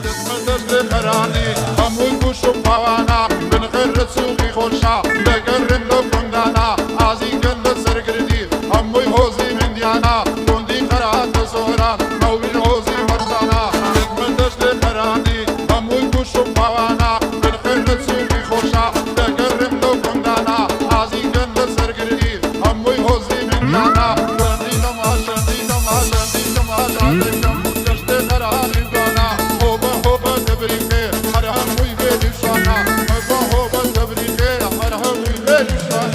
دست خرانی هموی گوش و پوانا بن غیر سوقی خوشا لگرم لو کندانا ازی گند سرگردی هموی حوزی من دیانا کندی خرات زوران موی حوزی مرزانا دست خرانی هموی گوش و پوانا بن غیر سوقی خوشا لگرم لو کندانا ازی گند سرگردی هموی حوزی من دیانا کندی تماشا دست خرانی بانا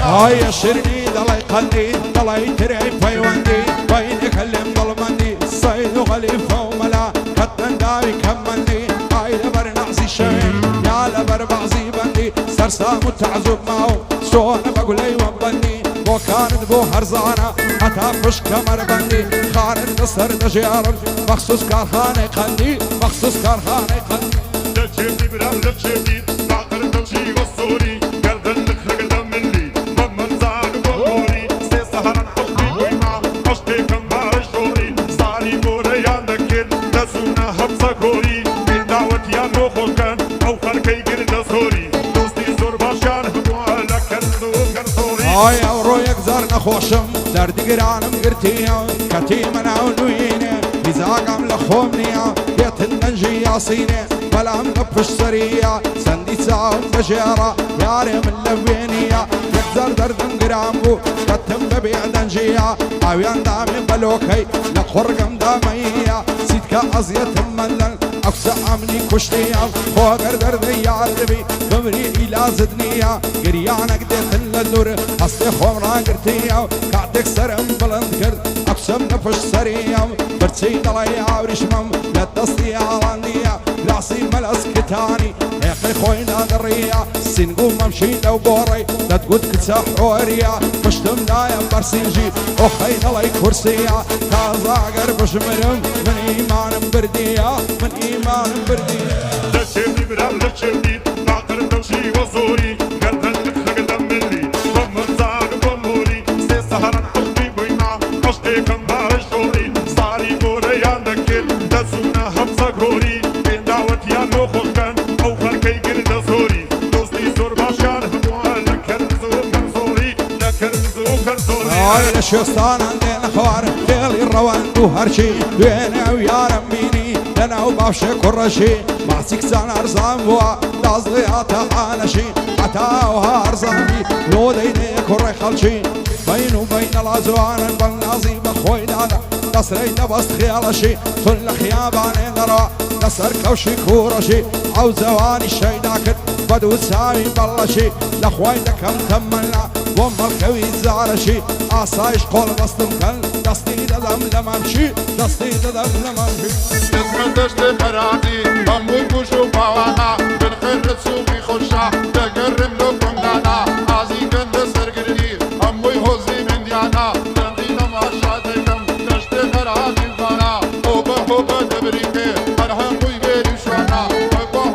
هاي شرني ضلي قلبي ضلي ترعي فيوندي وين يكلم ظلمني الصيد وغليفه وملا كتن داوي كمني هاي لبر نعزي شين يا لبر بعزي بندي سرسام وتعزب معه شو انا بقول اي وبني بو كانت بو هرزانه حتى فش كمر بندي خارج نصر دجار مخصوص كارخانه قندي مخصوص كارخانه قندي لجيبي برام لجيبي باقر تمشي والصوري قلبن نخرق دم مني ممن زاد وموري سي سهران حبي ويما عشتي كم بارش دوري صاري بوريان دكين دسونا حبسا كوري من دعوت يا نوخو كان او خركي قرد صوري دوستي زور باشان هدوها لكن ذو كان صوري هاي اورويك زار نخوشم دردي قرانم قرتيا كتي منعونوينه مزاقم لخومنيا بيت الننجي ياسينه ولا منفش سرية سندي ساهم بجيرة ياري من لبينية يكزر دردن قرامبو كتم ببيع دنجية عويان دامي بلوكي لقرقم دامية سيدك أزية ملل أفسع عمني كشتية فوقر دردي يا ربي قمري إلى زدنية قريانك ديت اللور أصلي خمرا قرتية كعتك سرم بلند قرد أقسم نفش سرية برسي دلي عورشمم لا تصدي عراندية لعصي ملأس كتاني هيقي خوينا درية سنقو ممشي لو بوري لا تقول كتساح عورية مشتم دايم برسينجي وخي دلي كرسية كازا قربش مرم من إيمان بردية من إيمان بردية لجيبي برام لجيبي باقر تمشي والصوري قلبن نخرق دم مني ممن زاد وموري سي سهران حبي ويما عشتي كم بارش دوري صاري بوريان دكين دسونا حبسا كوري من دعوت يا نوخو كان او خركي قرد صوري دوستي زور باشان هدوها لكن ذو كان صوري لكن ذو كان صوري هاي الشيطان عندنا خوار ليلي الروان وهرشي وين ويا رميني لنا وبافشي كرشي معسك سان ارزام بوا لازلياتا حانشي حتى وهارزامي لو ديني كري خلشي بين وبين الازوان بالنازي بخوي دادا تصري نبست خيالشي كل خياباني ذرا نصر كوشي كورشي عوزواني الشي داكت بدو سامي بلشي لخوي دكم تمنا وام الكوي زارشي عصايش قول بسطم كل دستي ددم لممشي دستي ددم لممشي اسم دست خرانی هموی گوش و پوانا بن غیر سوقی خوشا لگرم لو کندانا ازی گند سرگردی هموی حوزی من دیانا کندی تماشا دکم دست خرانی بانا هوبا دبریکه هر هموی بیری شوانا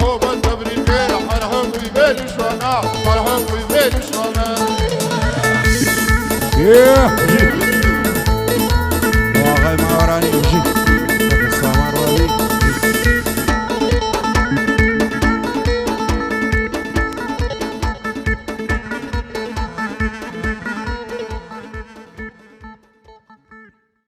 هوبا دبریکه هر هموی بیری شوانا هر هموی بیری شوانا